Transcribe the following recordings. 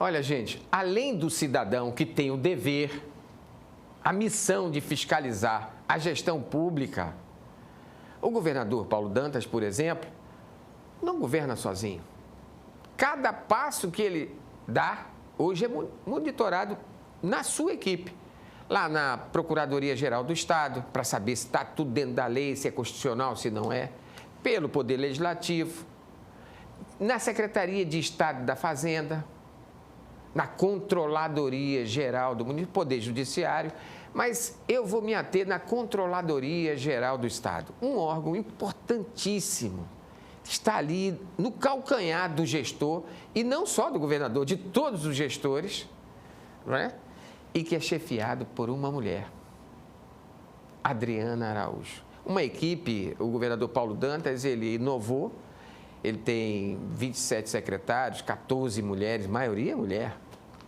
Olha, gente, além do cidadão que tem o dever, a missão de fiscalizar a gestão pública, o governador Paulo Dantas, por exemplo, não governa sozinho. Cada passo que ele dá, hoje é monitorado na sua equipe. Lá na Procuradoria-Geral do Estado, para saber se está tudo dentro da lei, se é constitucional, se não é. Pelo Poder Legislativo. Na Secretaria de Estado da Fazenda. Na Controladoria Geral do Município, Poder Judiciário. Mas eu vou me ater na Controladoria Geral do Estado. Um órgão importantíssimo. Está ali no calcanhar do gestor, e não só do governador, de todos os gestores, não é? E que é chefiado por uma mulher, Adriana Araújo. Uma equipe, o governador Paulo Dantas, ele inovou, ele tem 27 secretários, 14 mulheres, maioria mulher,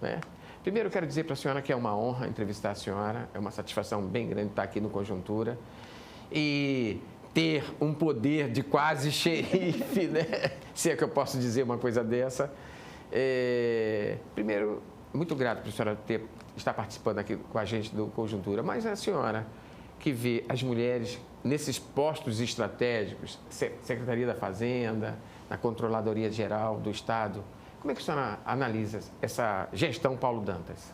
né? Primeiro, eu quero dizer para a senhora que é uma honra entrevistar a senhora, é uma satisfação bem grande estar aqui no Conjuntura e ter um poder de quase xerife, né? Se é que eu posso dizer uma coisa dessa. Primeiro, muito grato para a senhora estar participando aqui com a gente do Conjuntura, mas a senhora que vê as mulheres nesses postos estratégicos, Secretaria da Fazenda, na Controladoria Geral do Estado, como é que a senhora analisa essa gestão Paulo Dantas?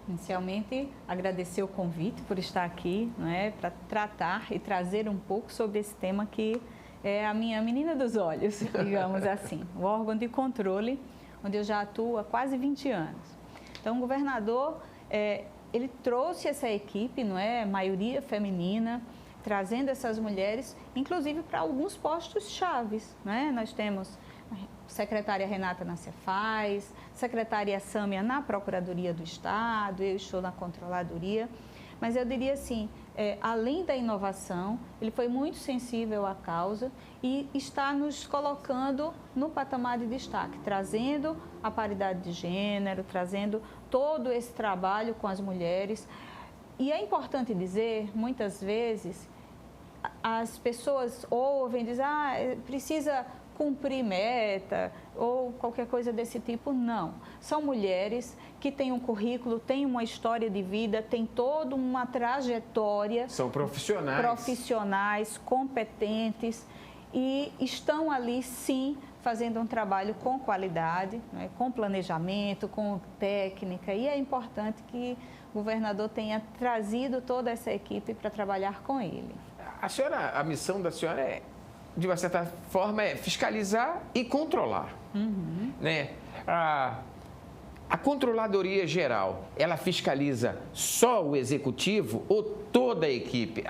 Inicialmente, agradecer o convite por estar aqui, para tratar e trazer um pouco sobre esse tema que é a minha menina dos olhos, digamos assim, o órgão de controle, onde eu já atuo há quase 20 anos. Então, o governador, ele trouxe essa equipe, maioria feminina, trazendo essas mulheres, inclusive para alguns postos chaves, Nós temos a secretária Renata na Cefaz, secretária Sâmia na Procuradoria do Estado, eu estou na Controladoria, mas eu diria assim, além da inovação, ele foi muito sensível à causa e está nos colocando no patamar de destaque, trazendo a paridade de gênero, trazendo todo esse trabalho com as mulheres. E é importante dizer, muitas vezes, as pessoas ouvem e dizem, precisa cumprir meta ou qualquer coisa desse tipo. Não. São mulheres que têm um currículo, têm uma história de vida, têm toda uma trajetória. São profissionais. Profissionais, competentes e estão ali, sim, fazendo um trabalho com qualidade, com planejamento, com técnica. E é importante que o governador tenha trazido toda essa equipe para trabalhar com ele. A missão da senhora de uma certa forma, é fiscalizar e controlar. Né? A Controladoria Geral, ela fiscaliza só o executivo ou toda a equipe?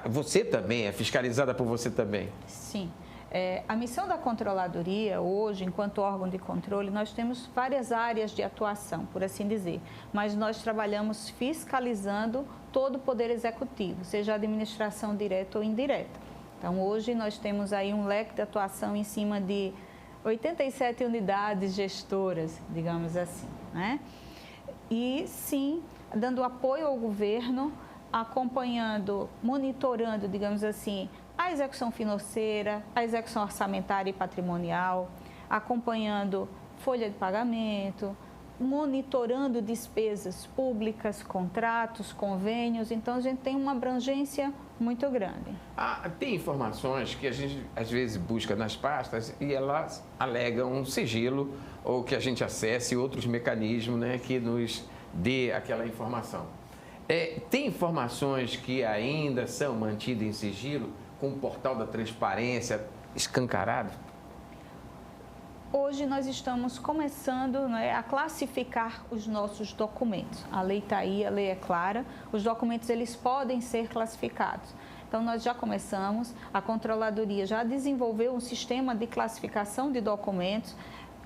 Você também é fiscalizada por você também? Sim. A missão da Controladoria, hoje, enquanto órgão de controle, nós temos várias áreas de atuação, por assim dizer, mas nós trabalhamos fiscalizando todo o Poder Executivo, seja a administração direta ou indireta. Então, hoje nós temos aí um leque de atuação em cima de 87 unidades gestoras, digamos assim, E, sim, dando apoio ao governo, acompanhando, monitorando, digamos assim, a execução financeira, a execução orçamentária e patrimonial, acompanhando folha de pagamento, monitorando despesas públicas, contratos, convênios. Então, a gente tem uma abrangência muito grande. Tem informações que a gente, às vezes, busca nas pastas e elas alegam um sigilo ou que a gente acesse outros mecanismos, que nos dê aquela informação. Tem informações que ainda são mantidas em sigilo com o portal da transparência escancarado? Hoje nós estamos começando a classificar os nossos documentos. A lei está aí, a lei é clara, os documentos eles podem ser classificados. Então nós já começamos, a Controladoria já desenvolveu um sistema de classificação de documentos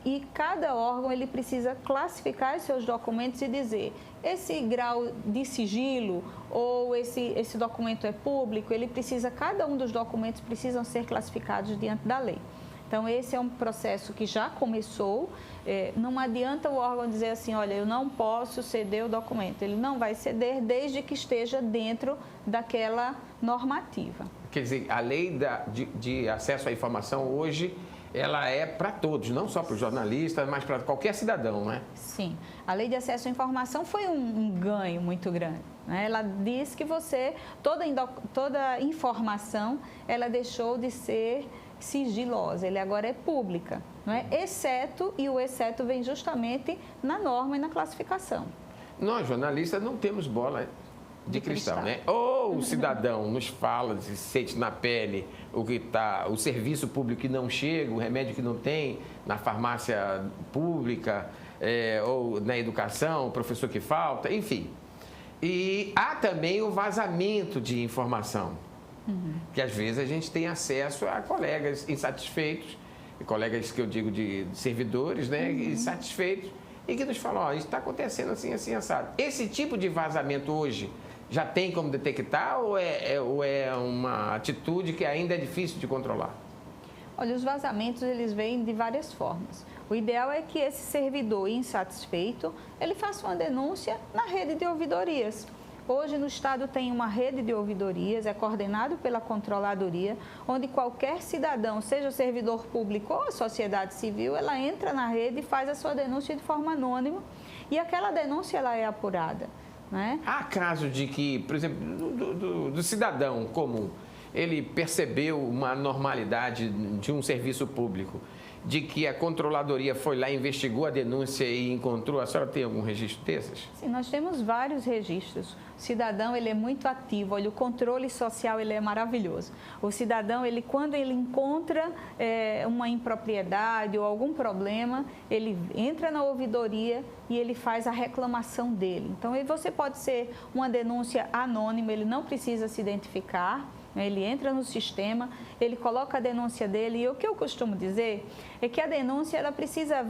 e cada órgão ele precisa classificar os seus documentos e dizer esse grau de sigilo ou esse documento é público, cada um dos documentos precisam ser classificados diante da lei. Então, esse é um processo que já começou. Não adianta o órgão dizer assim, olha, eu não posso ceder o documento. Ele não vai ceder desde que esteja dentro daquela normativa. Quer dizer, a lei de acesso à informação hoje, ela é para todos, não só para os jornalistas, mas para qualquer cidadão, né? Sim. A Lei de Acesso à Informação foi um ganho muito grande, né? Ela diz que toda informação, ela deixou de ser sigilosa, ele agora é pública, não é? Exceto, e o exceto vem justamente na norma e na classificação. Nós, jornalistas, não temos bola de cristal, né? Ou o cidadão nos fala, se sente na pele o serviço público que não chega, o remédio que não tem, na farmácia pública, ou na educação, o professor que falta, enfim. E há também o vazamento de informação, que às vezes a gente tem acesso a colegas insatisfeitos, colegas que eu digo de servidores, né, insatisfeitos, e que nos falam, ó, isso está acontecendo assim, assim, assado. Esse tipo de vazamento hoje já tem como detectar ou é uma atitude que ainda é difícil de controlar? Olha, os vazamentos, eles vêm de várias formas. O ideal é que esse servidor insatisfeito, ele faça uma denúncia na rede de ouvidorias. Hoje no Estado tem uma rede de ouvidorias, é coordenado pela Controladoria, onde qualquer cidadão, seja servidor público ou a sociedade civil, ela entra na rede e faz a sua denúncia de forma anônima e aquela denúncia ela é apurada, né? Há casos de que, por exemplo, do cidadão comum, ele percebeu uma anormalidade de um serviço público, de que a Controladoria foi lá, investigou a denúncia e encontrou. A senhora tem algum registro desses? Sim, nós temos vários registros. O cidadão, ele é muito ativo. Olha, o controle social, ele é maravilhoso. O cidadão, quando ele encontra uma impropriedade ou algum problema, ele entra na ouvidoria e ele faz a reclamação dele. Então, você pode ser uma denúncia anônima, ele não precisa se identificar. Ele entra no sistema, ele coloca a denúncia dele e o que eu costumo dizer é que a denúncia ela precisa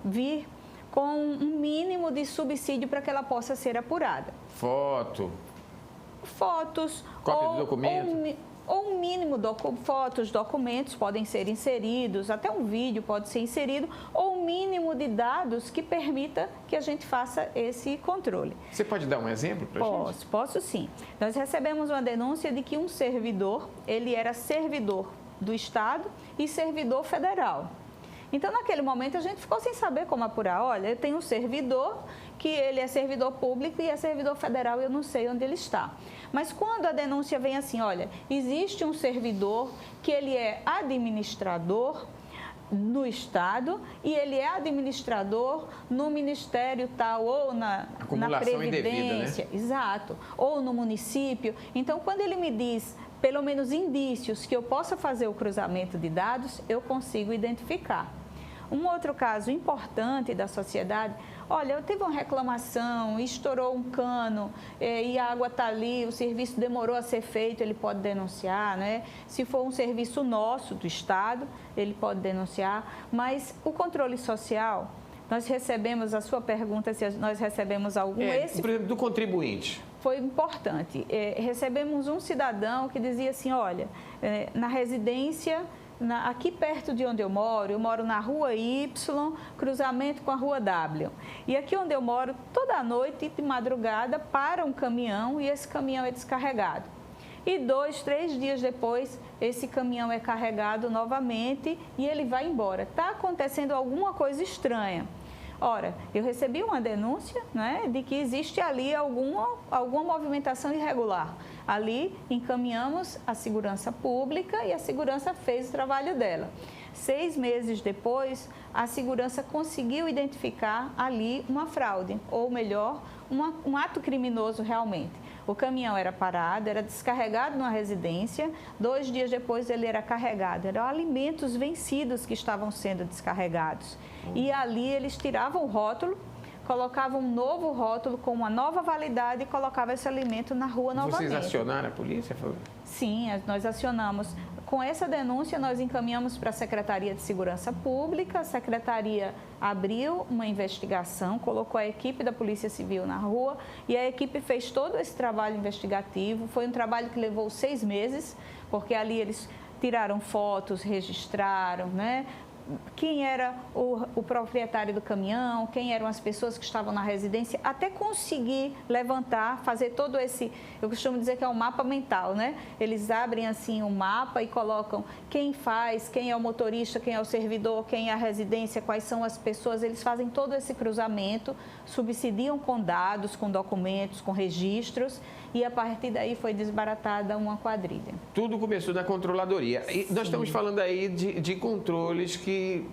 vir com um mínimo de subsídio para que ela possa ser apurada. Fotos. Cópia de documento. Ou um mínimo de fotos, documentos podem ser inseridos, até um vídeo pode ser inserido, ou um mínimo de dados que permita que a gente faça esse controle. Você pode dar um exemplo para a gente? Posso sim. Nós recebemos uma denúncia de que um servidor, ele era servidor do Estado e servidor federal. Então, naquele momento, a gente ficou sem saber como apurar. Olha, eu tenho um servidor que ele é servidor público e é servidor federal e eu não sei onde ele está. Mas quando a denúncia vem assim, olha, existe um servidor que ele é administrador no Estado e ele é administrador no Ministério tal ou na Previdência, indevida, né? Exato, ou no município. Então, quando ele me diz pelo menos indícios que eu possa fazer o cruzamento de dados, eu consigo identificar. Um outro caso importante da sociedade, olha, eu tive uma reclamação, estourou um cano e a água está ali, o serviço demorou a ser feito, ele pode denunciar, né? Se for um serviço nosso, do Estado, ele pode denunciar, mas o controle social, nós recebemos, a sua pergunta, se nós recebemos algum... Por exemplo, do contribuinte. Foi importante. Recebemos um cidadão que dizia assim, olha, na residência... aqui perto de onde eu moro na rua Y, cruzamento com a rua W. E aqui onde eu moro, toda noite, de madrugada, para um caminhão e esse caminhão é descarregado. E 2, 3 dias depois, esse caminhão é carregado novamente e ele vai embora. Está acontecendo alguma coisa estranha. Ora, eu recebi uma denúncia, né, de que existe ali alguma movimentação irregular. Ali encaminhamos a segurança pública e a segurança fez o trabalho dela. 6 meses depois, a segurança conseguiu identificar ali uma fraude, ou melhor, um ato criminoso realmente. O caminhão era parado, era descarregado numa residência, 2 dias depois ele era carregado. Eram alimentos vencidos que estavam sendo descarregados. E ali eles tiravam o rótulo, colocavam um novo rótulo com uma nova validade e colocavam esse alimento na rua novamente. Vocês acionaram a polícia? Sim, nós acionamos. Com essa denúncia, nós encaminhamos para a Secretaria de Segurança Pública, a Secretaria abriu uma investigação, colocou a equipe da Polícia Civil na rua e a equipe fez todo esse trabalho investigativo. Foi um trabalho que levou 6 meses, porque ali eles tiraram fotos, registraram, né? quem era o proprietário do caminhão, quem eram as pessoas que estavam na residência, até conseguir levantar, fazer todo esse, eu costumo dizer que é um mapa mental, né? Eles abrem assim um mapa e colocam quem faz, quem é o motorista, quem é o servidor, quem é a residência, quais são as pessoas, eles fazem todo esse cruzamento, subsidiam com dados, com documentos, com registros, e a partir daí foi desbaratada uma quadrilha. Tudo começou na controladoria. E nós estamos falando aí de controles que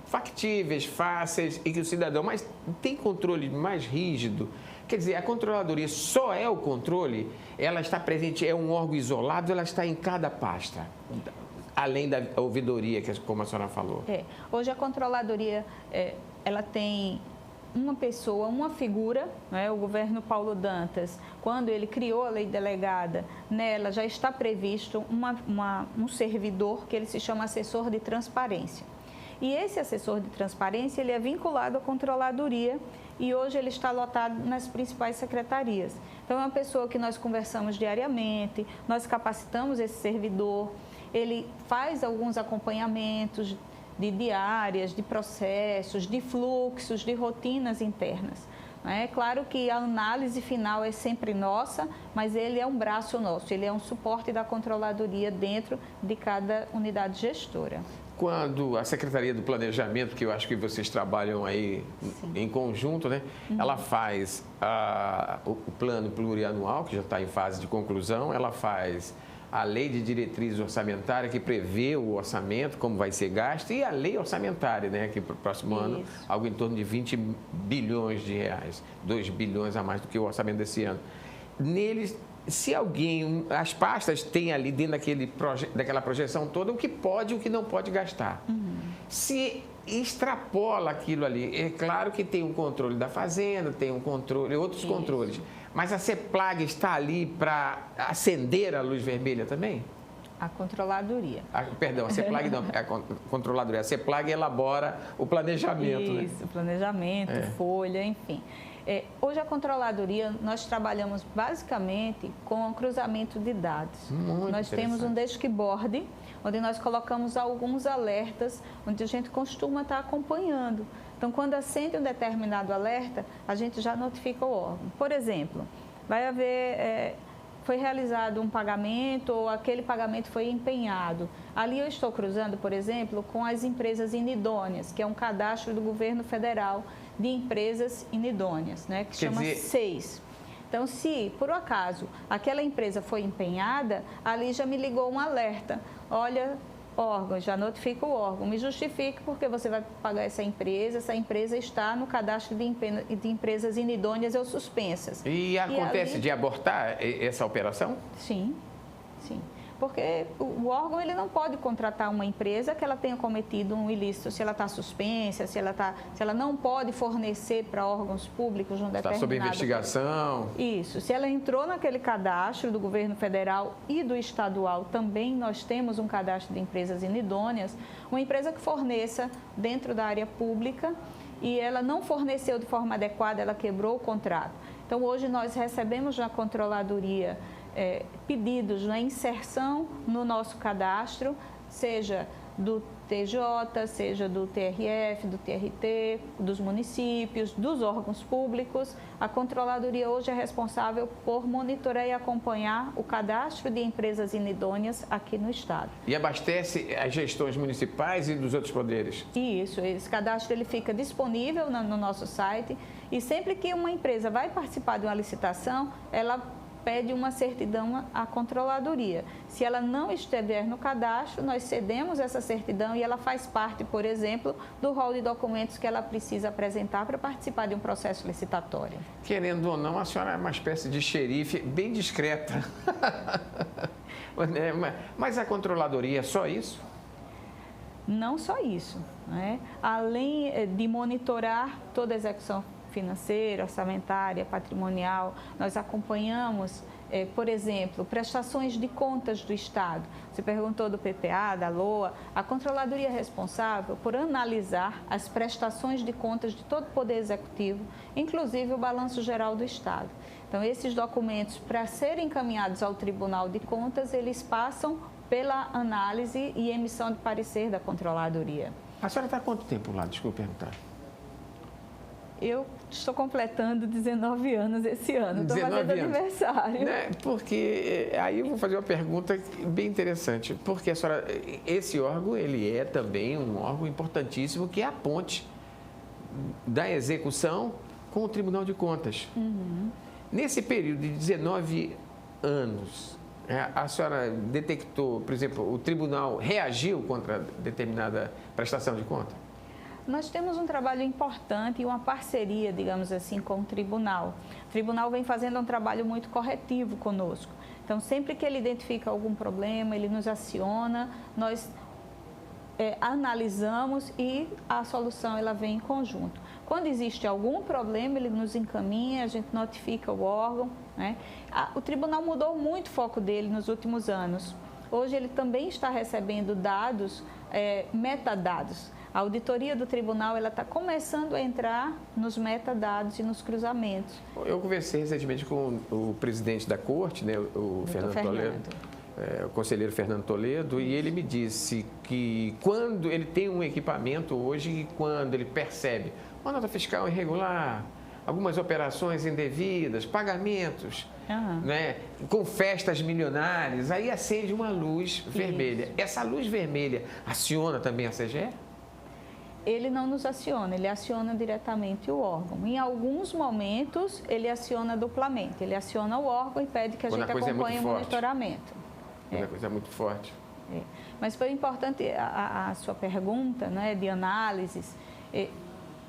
factíveis, fáceis e que o cidadão... Mas tem controle mais rígido? Quer dizer, a controladoria só é o controle? Ela está presente, é um órgão isolado, ela está em cada pasta? Além da ouvidoria, como a senhora falou. Hoje a controladoria, ela tem uma pessoa, uma figura, né? O governo Paulo Dantas, quando ele criou a lei delegada, nela já está previsto um servidor que ele se chama assessor de transparência. E esse assessor de transparência, ele é vinculado à controladoria e hoje ele está lotado nas principais secretarias. Então, é uma pessoa que nós conversamos diariamente, nós capacitamos esse servidor, ele faz alguns acompanhamentos de diárias, de processos, de fluxos, de rotinas internas. É claro que a análise final é sempre nossa, mas ele é um braço nosso, ele é um suporte da controladoria dentro de cada unidade gestora. Quando a Secretaria do Planejamento, que eu acho que vocês trabalham aí em conjunto, né? Ela faz o plano plurianual, que já está em fase de conclusão, ela faz a lei de diretriz orçamentária, que prevê o orçamento, como vai ser gasto, e a lei orçamentária, né, que para o próximo ano, algo em torno de 20 bilhões de reais, 2 bilhões a mais do que o orçamento desse ano. Neles, se alguém, as pastas têm ali dentro daquela projeção toda o que pode e o que não pode gastar. Se extrapola aquilo ali, é claro que tem um controle da fazenda, tem um controle, outros controles. Mas a CEPLAG está ali para acender a luz vermelha também? A controladoria. Perdão, a CEPLAG não, é a controladoria. A CEPLAG elabora o planejamento, né? Isso, planejamento, folha, enfim. Hoje a controladoria, nós trabalhamos basicamente com o cruzamento de dados. Nós temos um dashboard, onde nós colocamos alguns alertas, onde a gente costuma estar acompanhando. Então, quando acende um determinado alerta, a gente já notifica o órgão. Por exemplo, vai haver, foi realizado um pagamento ou aquele pagamento foi empenhado. Ali eu estou cruzando, por exemplo, com as empresas inidôneas, que é um cadastro do governo federal de empresas inidôneas, né, que chama SEIS. Então, se por acaso aquela empresa foi empenhada, ali já me ligou um alerta. Olha, órgão, já notifica o órgão, me justifique porque você vai pagar essa empresa está no cadastro de empresas inidôneas ou suspensas. E acontece de abortar essa operação? Sim, sim. Porque o órgão ele não pode contratar uma empresa que ela tenha cometido um ilícito, se ela está suspensa, se ela não pode fornecer para órgãos públicos um determinado... Está sob investigação. Isso. Se ela entrou naquele cadastro do governo federal e do estadual, também nós temos um cadastro de empresas inidôneas, uma empresa que forneça dentro da área pública e ela não forneceu de forma adequada, ela quebrou o contrato. Então, hoje nós recebemos na controladoria pedidos na inserção no nosso cadastro, seja do TJ, seja do TRF, do TRT, dos municípios, dos órgãos públicos. A controladoria hoje é responsável por monitorar e acompanhar o cadastro de empresas inidôneas aqui no estado. E abastece as gestões municipais e dos outros poderes? Isso, esse cadastro ele fica disponível no nosso site e sempre que uma empresa vai participar de uma licitação, ela pede uma certidão à controladoria. Se ela não estiver no cadastro, nós cedemos essa certidão e ela faz parte, por exemplo, do rol de documentos que ela precisa apresentar para participar de um processo licitatório. Querendo ou não, a senhora é uma espécie de xerife bem discreta. Mas a controladoria é só isso? Não só isso, né? Além de monitorar toda a execução financeira, orçamentária, patrimonial, nós acompanhamos, por exemplo, prestações de contas do Estado. Você perguntou do PPA, da LOA, a controladoria é responsável por analisar as prestações de contas de todo o Poder Executivo, inclusive o Balanço Geral do Estado. Então, esses documentos, para serem encaminhados ao Tribunal de Contas, eles passam pela análise e emissão de parecer da controladoria. A senhora está há quanto tempo lá? Desculpa perguntar. Eu estou completando 19 anos esse ano, estou fazendo aniversário. Né? Porque aí eu vou fazer uma pergunta bem interessante, porque a senhora, esse órgão, ele é também um órgão importantíssimo, que é a ponte da execução com o Tribunal de Contas. Nesse período de 19 anos, a senhora detectou, por exemplo, o tribunal reagiu contra determinada prestação de conta? Nós temos um trabalho importante e uma parceria, digamos assim, com o tribunal. O tribunal vem fazendo um trabalho muito corretivo conosco. Então, sempre que ele identifica algum problema, ele nos aciona, nós analisamos e a solução ela vem em conjunto. Quando existe algum problema, ele nos encaminha, a gente notifica o órgão, né? O tribunal mudou muito o foco dele nos últimos anos. Hoje ele também está recebendo dados, metadados. A auditoria do tribunal ela está começando a entrar nos metadados e nos cruzamentos. Eu conversei recentemente com o presidente da corte, né, o Fernando Toledo, o conselheiro Fernando Toledo, e ele me disse que quando ele tem um equipamento hoje, e quando ele percebe uma nota fiscal irregular, algumas operações indevidas, pagamentos, né, com festas milionárias, aí acende uma luz vermelha. Isso. Essa luz vermelha aciona também a CGE? Ele não nos aciona, ele aciona diretamente o órgão. Em alguns momentos, ele aciona duplamente. Ele aciona o órgão e pede que a gente acompanhe o monitoramento. Quando a coisa é muito forte. Mas foi importante a sua pergunta, né, de análises.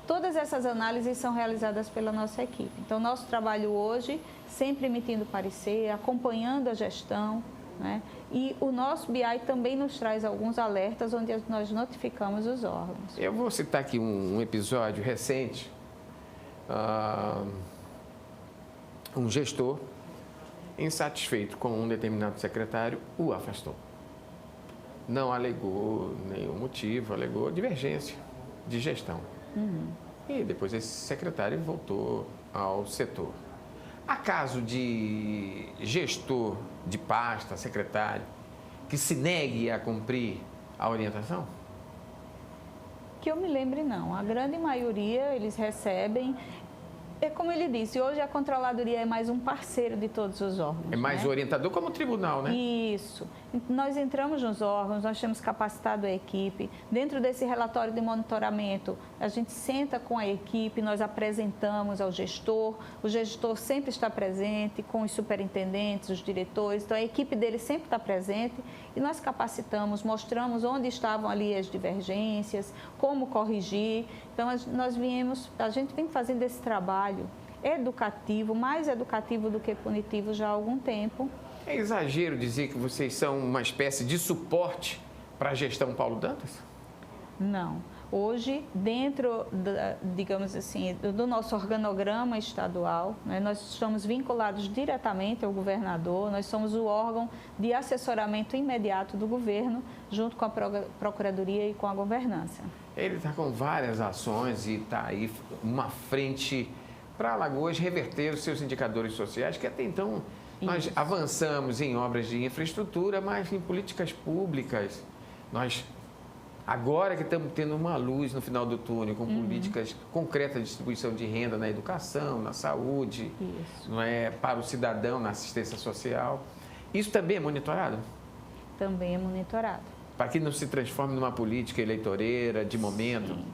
Todas essas análises são realizadas pela nossa equipe. Então, nosso trabalho hoje, sempre emitindo parecer, acompanhando a gestão, né? E o nosso BI também nos traz alguns alertas onde nós notificamos os órgãos. Eu vou citar aqui um episódio recente. Um gestor, insatisfeito com um determinado secretário, o afastou. Não alegou nenhum motivo, alegou divergência de gestão. E depois esse secretário voltou ao setor. Há caso de gestor de pasta, secretário, que se negue a cumprir a orientação? Que eu me lembre, não. A grande maioria, eles recebem. É como ele disse, hoje a controladoria é mais um parceiro de todos os órgãos. É mais orientador como o tribunal, né? Isso. Nós entramos nos órgãos, nós temos capacitado a equipe. Dentro desse relatório de monitoramento, a gente senta com a equipe, nós apresentamos ao gestor. O gestor sempre está presente com os superintendentes, os diretores. Então, a equipe dele sempre está presente e nós capacitamos, mostramos onde estavam ali as divergências, como corrigir. Então, a gente vem fazendo esse trabalho educativo, mais educativo do que punitivo já há algum tempo. É exagero dizer que vocês são uma espécie de suporte para a gestão Paulo Dantas? Não. Hoje, dentro, digamos assim, do nosso organograma estadual, né, nós estamos vinculados diretamente ao governador, nós somos o órgão de assessoramento imediato do governo, junto com a Procuradoria e com a governança. Ele está com várias ações e está aí uma frente para Alagoas reverter os seus indicadores sociais, que até então nós avançamos em obras de infraestrutura, mas em políticas públicas. Nós, agora que estamos tendo uma luz no final do túnel, com políticas concretas de distribuição de renda na educação, na saúde, não é, para o cidadão, na assistência social. Isso também é monitorado? Também é monitorado. Para que não se transforme numa política eleitoreira, de momento? Sim.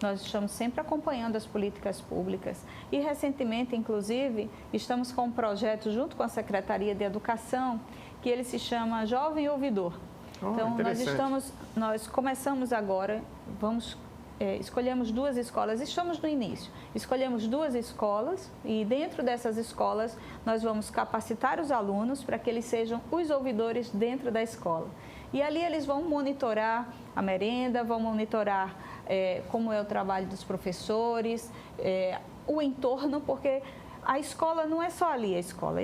Nós estamos sempre acompanhando as políticas públicas e, recentemente, inclusive, estamos com um projeto junto com a Secretaria de Educação, que ele se chama Jovem Ouvidor. Então, nós começamos agora, escolhemos 2 escolas, estamos no início, escolhemos 2 escolas e dentro dessas escolas nós vamos capacitar os alunos para que eles sejam os ouvidores dentro da escola. E ali eles vão monitorar a merenda, vão monitorar como é o trabalho dos professores, o entorno, porque a escola não é só ali a escola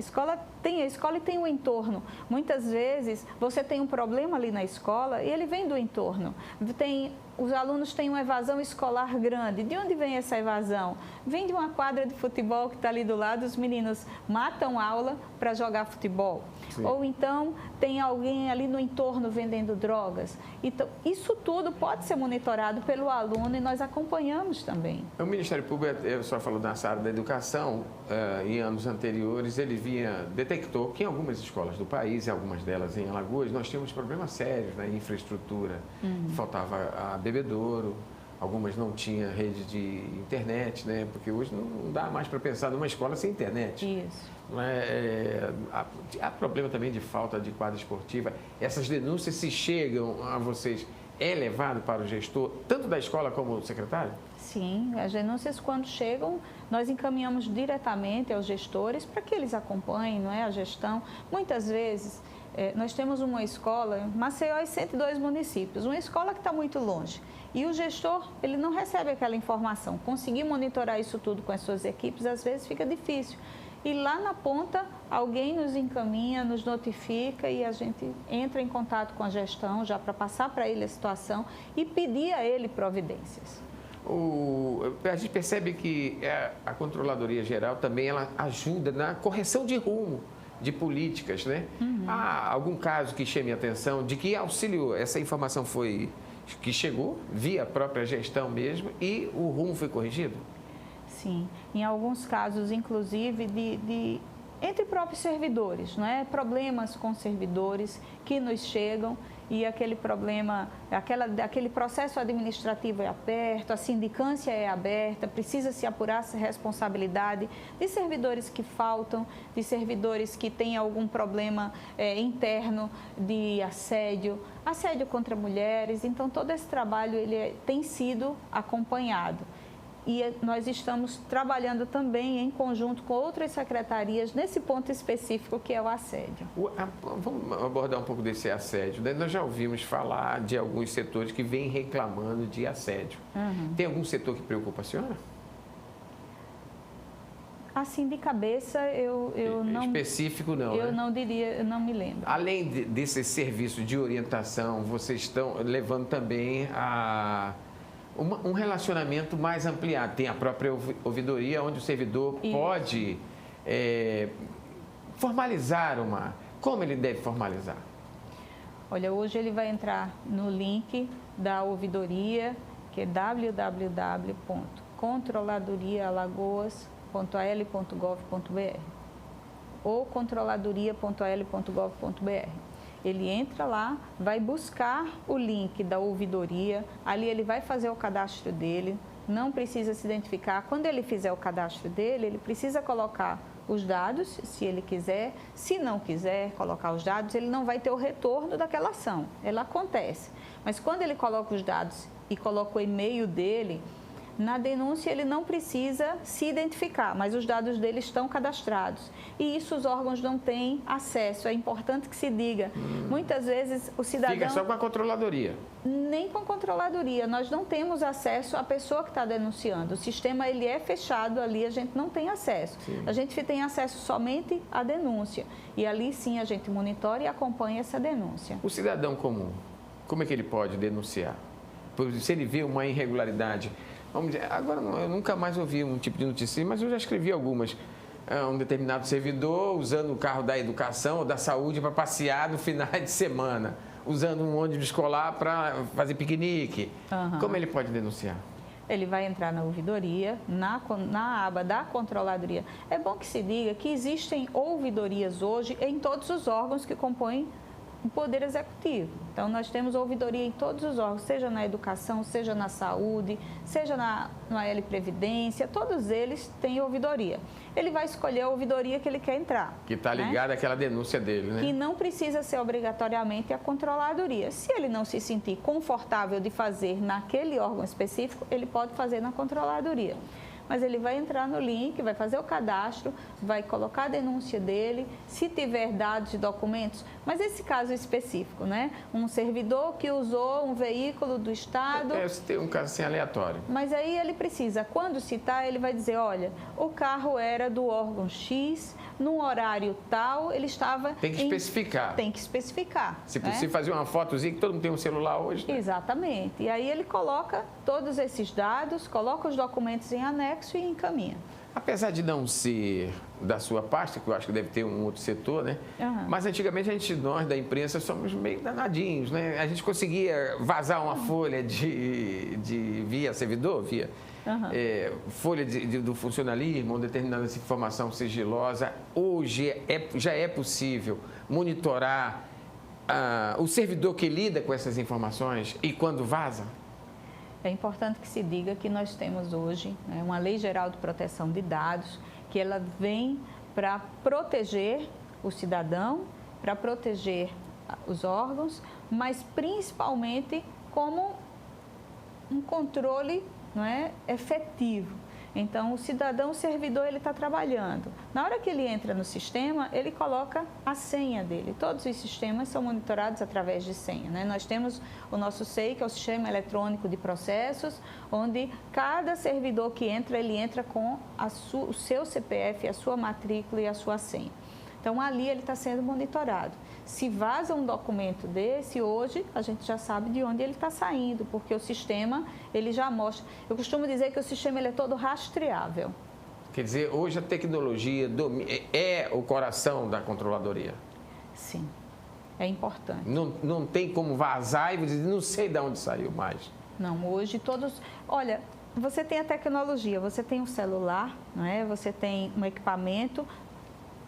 tem a escola e tem o entorno. Muitas vezes você tem um problema ali na escola e ele vem do entorno. Tem os alunos têm uma evasão escolar grande. De onde vem essa evasão? Vem de uma quadra de futebol que está ali do lado, os meninos matam aula para jogar futebol. Sim. Ou então tem alguém ali no entorno vendendo drogas. Então, isso tudo pode ser monitorado pelo aluno e nós acompanhamos também. O Ministério Público, eu só falo nessa área da educação, em anos anteriores, ele detectou que em algumas escolas do país, em algumas delas em Alagoas, nós tínhamos problemas sérios na infraestrutura. Faltava a bebedouro, algumas não tinham rede de internet, né? Porque hoje não dá mais para pensar numa escola sem internet. Isso. Há problema também de falta de quadra esportiva. Essas denúncias, se chegam a vocês, é levado para o gestor, tanto da escola como do secretário? Sim, as denúncias quando chegam, nós encaminhamos diretamente aos gestores para que eles acompanhem, não é, a gestão. Muitas vezes, nós temos uma escola, Maceió e 102 municípios, uma escola que está muito longe. E o gestor, ele não recebe aquela informação. Conseguir monitorar isso tudo com as suas equipes, às vezes fica difícil. E lá na ponta, alguém nos encaminha, nos notifica e a gente entra em contato com a gestão já para passar para ele a situação e pedir a ele providências. A gente percebe que a Controladoria Geral também ela ajuda na correção de rumo de políticas, né? Há algum caso que chame a atenção de que auxiliou, essa informação que chegou via a própria gestão mesmo e o rumo foi corrigido? Sim, em alguns casos, inclusive, entre próprios servidores, não é? Problemas com servidores que nos chegam e aquele problema, aquele processo administrativo é aberto, a sindicância é aberta, precisa se apurar essa responsabilidade de servidores que faltam, de servidores que têm algum problema interno de assédio contra mulheres. Então, todo esse trabalho tem sido acompanhado. E nós estamos trabalhando também em conjunto com outras secretarias nesse ponto específico que é o assédio. Vamos abordar um pouco desse assédio. Nós já ouvimos falar de alguns setores que vêm reclamando de assédio. Tem algum setor que preocupa a senhora? Assim, de cabeça, eu não... Específico não, eu não diria, eu não me lembro. Além desse serviço de orientação, vocês estão levando também um relacionamento mais ampliado. Tem a própria ouvidoria, onde o servidor pode formalizar Como ele deve formalizar? Olha, hoje ele vai entrar no link da ouvidoria, que é www.controladoriaalagoas.al.gov.br ou controladoria.al.gov.br. Ele entra lá, vai buscar o link da ouvidoria, ali ele vai fazer o cadastro dele, não precisa se identificar. Quando ele fizer o cadastro dele, ele precisa colocar os dados, se ele quiser. Se não quiser colocar os dados, ele não vai ter o retorno daquela ação. Ela acontece. Mas quando ele coloca os dados e coloca o e-mail dele, na denúncia ele não precisa se identificar, mas os dados dele estão cadastrados. E isso os órgãos não têm acesso. É importante que se diga. Muitas vezes o cidadão... Fica só com a controladoria. Nem com a controladoria. Nós não temos acesso à pessoa que está denunciando. O sistema ele é fechado ali, a gente não tem acesso. Sim. A gente tem acesso somente à denúncia. E ali sim a gente monitora e acompanha essa denúncia. O cidadão comum, como é que ele pode denunciar? Se ele vê uma irregularidade... Vamos dizer, agora eu nunca mais ouvi um tipo de notícia, mas eu já escrevi algumas. Um determinado servidor usando o carro da educação ou da saúde para passear no final de semana, usando um ônibus escolar para fazer piquenique. Como ele pode denunciar? Ele vai entrar na ouvidoria, na aba da controladoria. É bom que se diga que existem ouvidorias hoje em todos os órgãos que compõem o Poder Executivo. Então, nós temos ouvidoria em todos os órgãos, seja na educação, seja na saúde, seja na AL Previdência, todos eles têm ouvidoria. Ele vai escolher a ouvidoria que ele quer entrar. Que está ligada àquela denúncia dele, né? Que não precisa ser obrigatoriamente a controladoria. Se ele não se sentir confortável de fazer naquele órgão específico, ele pode fazer na controladoria. mas ele vai entrar no link, vai fazer o cadastro, vai colocar a denúncia dele, se tiver dados e documentos, mas esse caso específico, né? Um servidor que usou um veículo do Estado... Se tem um caso assim aleatório. Mas aí ele precisa, quando citar, ele vai dizer, olha, o carro era do órgão X, num horário tal, ele estava... Tem que especificar. Tem que especificar. Se possível, fazer uma fotozinha, que todo mundo tem um celular hoje. Né? Exatamente. E aí ele coloca todos esses dados, coloca os documentos em anexo e encaminha. Apesar de não ser da sua pasta, que eu acho que deve ter um outro setor, né? Uhum. Mas antigamente nós da imprensa somos meio danadinhos, né? A gente conseguia vazar uma folha via servidor, via folha do funcionalismo, uma determinada informação sigilosa. Hoje já é possível monitorar o servidor que lida com essas informações e quando vaza? É importante que se diga que nós temos hoje, né, uma Lei Geral de Proteção de Dados, que ela vem para proteger o cidadão, para proteger os órgãos, mas principalmente como um controle, não é, efetivo. Então, o cidadão, o servidor, ele está trabalhando. Na hora que ele entra no sistema, ele coloca a senha dele. Todos os sistemas são monitorados através de senha, né? Nós temos o nosso SEI, que é o Sistema Eletrônico de Processos, onde cada servidor que entra, ele entra com o seu CPF, a sua matrícula e a sua senha. Então, ali ele está sendo monitorado. Se vaza um documento desse, hoje a gente já sabe de onde ele está saindo, porque o sistema, ele já mostra. Eu costumo dizer que o sistema ele é todo rastreável. Quer dizer, hoje a tecnologia é o coração da controladoria? Sim, é importante. Não tem como vazar e dizer, não sei de onde saiu mais. Não, hoje todos... Olha, você tem a tecnologia, você tem um celular, não é? Você tem um equipamento...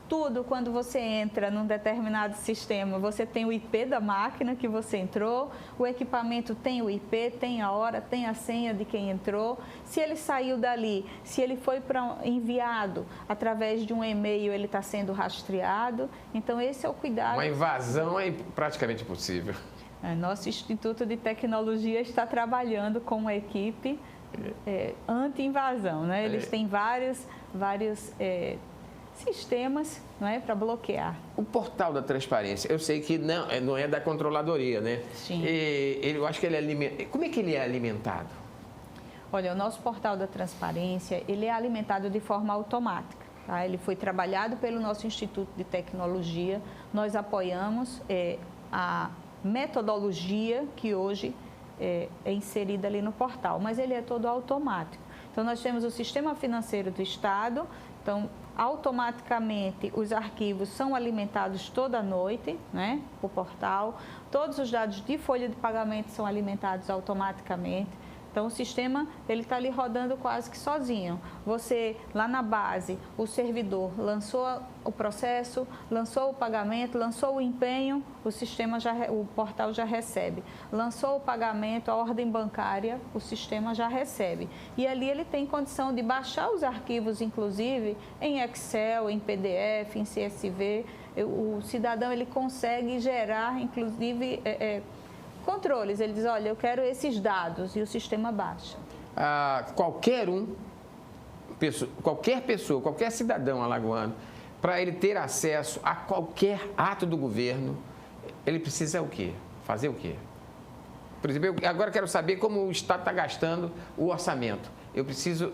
Tudo, quando você entra num determinado sistema, você tem o IP da máquina que você entrou, o equipamento tem o IP, tem a hora, tem a senha de quem entrou. Se ele saiu dali, se ele foi enviado através de um e-mail, ele está sendo rastreado. Então, esse é o cuidado. Uma invasão é praticamente impossível. Nosso Instituto de Tecnologia está trabalhando com uma equipe anti-invasão, né? Eles têm vários sistemas, não é, para bloquear. O portal da transparência, eu sei que não é da controladoria, né? Sim. Eu acho que ele é alimentado. Como é que ele é alimentado? Olha, o nosso portal da transparência, ele é alimentado de forma automática. Tá? Ele foi trabalhado pelo nosso Instituto de Tecnologia. Nós apoiamos a metodologia que hoje é inserida ali no portal, mas ele é todo automático. Então, nós temos o Sistema Financeiro do Estado, então, automaticamente os arquivos são alimentados toda noite, né, o portal. Todos os dados de folha de pagamento são alimentados automaticamente. Então, o sistema ele está ali rodando quase que sozinho. Você, lá na base, o servidor lançou o processo, lançou o pagamento, lançou o empenho, o portal já recebe. Lançou o pagamento, a ordem bancária, o sistema já recebe. E ali ele tem condição de baixar os arquivos, inclusive, em Excel, em PDF, em CSV. O cidadão ele consegue gerar, inclusive... controles, ele diz, olha, eu quero esses dados e o sistema baixa. Qualquer pessoa, qualquer cidadão alagoano, para ele ter acesso a qualquer ato do governo, ele precisa o quê? Fazer o quê? Por exemplo, agora quero saber como o Estado está gastando o orçamento. Eu preciso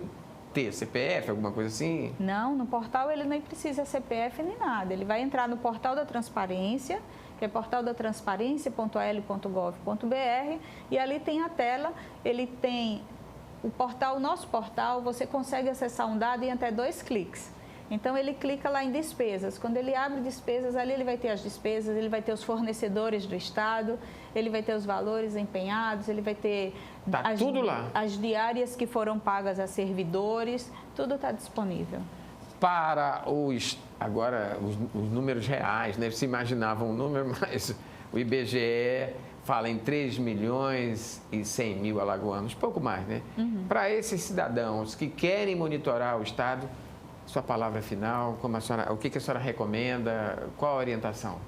ter CPF, alguma coisa assim? Não, no portal ele nem precisa CPF nem nada. Ele vai entrar no portal da transparência, que é portaldatransparencia.al.gov.br, e ali tem a tela, ele tem o nosso portal, você consegue acessar um dado em até 2 cliques. Então, ele clica lá em despesas. Quando ele abre despesas, ali ele vai ter as despesas, ele vai ter os fornecedores do Estado, ele vai ter os valores empenhados, ele vai ter tudo lá. As diárias que foram pagas a servidores, tudo está disponível. Para agora os números reais, né? Se imaginava um número, mas o IBGE fala em 3.100.000 alagoanos, pouco mais, né? Uhum. Para esses cidadãos que querem monitorar o Estado, sua palavra final, o que a senhora recomenda, qual a orientação?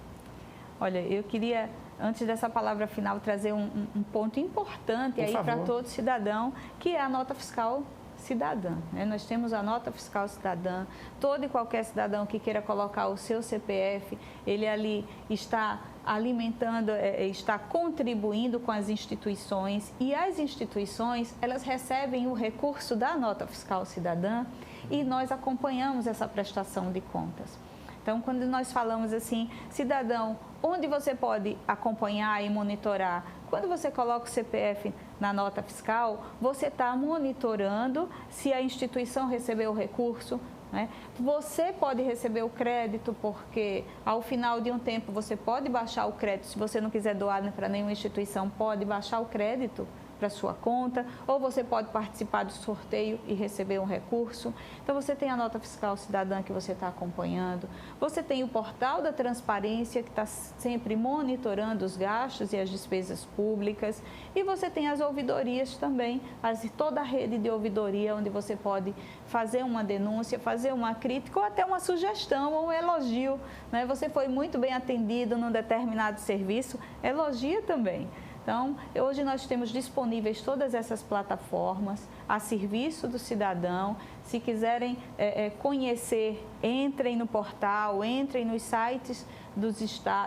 Olha, eu queria, antes dessa palavra final, trazer um ponto importante aí para todo cidadão, que é a nota fiscal cidadã, né? Nós temos a nota fiscal cidadã, todo e qualquer cidadão que queira colocar o seu CPF, ele ali está alimentando, está contribuindo com as instituições, e as instituições, elas recebem o recurso da nota fiscal cidadã e nós acompanhamos essa prestação de contas. Então, quando nós falamos assim, cidadão, onde você pode acompanhar e monitorar? Quando você coloca o CPF na nota fiscal, você está monitorando se a instituição recebeu o recurso, né? Você pode receber o crédito, porque ao final de um tempo você pode baixar o crédito. Se você não quiser doar para nenhuma instituição, pode baixar o crédito para sua conta, ou você pode participar do sorteio e receber um recurso. Então, você tem a nota fiscal cidadã que você está acompanhando, você tem o portal da transparência que está sempre monitorando os gastos e as despesas públicas, e você tem as ouvidorias também, toda a rede de ouvidoria, onde você pode fazer uma denúncia, fazer uma crítica ou até uma sugestão ou um elogio, né? Você foi muito bem atendido num determinado serviço, elogia também. Então, hoje nós temos disponíveis todas essas plataformas a serviço do cidadão. Se quiserem conhecer, entrem no portal, entrem nos sites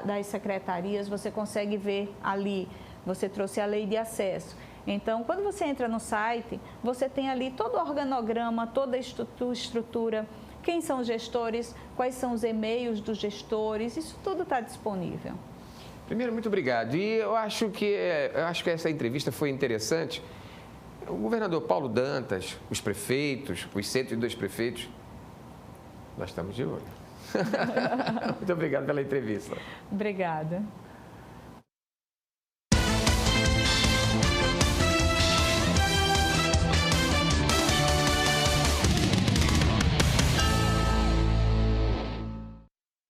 das secretarias, você consegue ver ali, você trouxe a lei de acesso. Então, quando você entra no site, você tem ali todo o organograma, toda a estrutura, quem são os gestores, quais são os e-mails dos gestores, isso tudo está disponível. Primeiro, muito obrigado. E eu acho que essa entrevista foi interessante. O governador Paulo Dantas, os prefeitos, os 102 prefeitos, nós estamos de olho. Muito obrigado pela entrevista. Obrigada.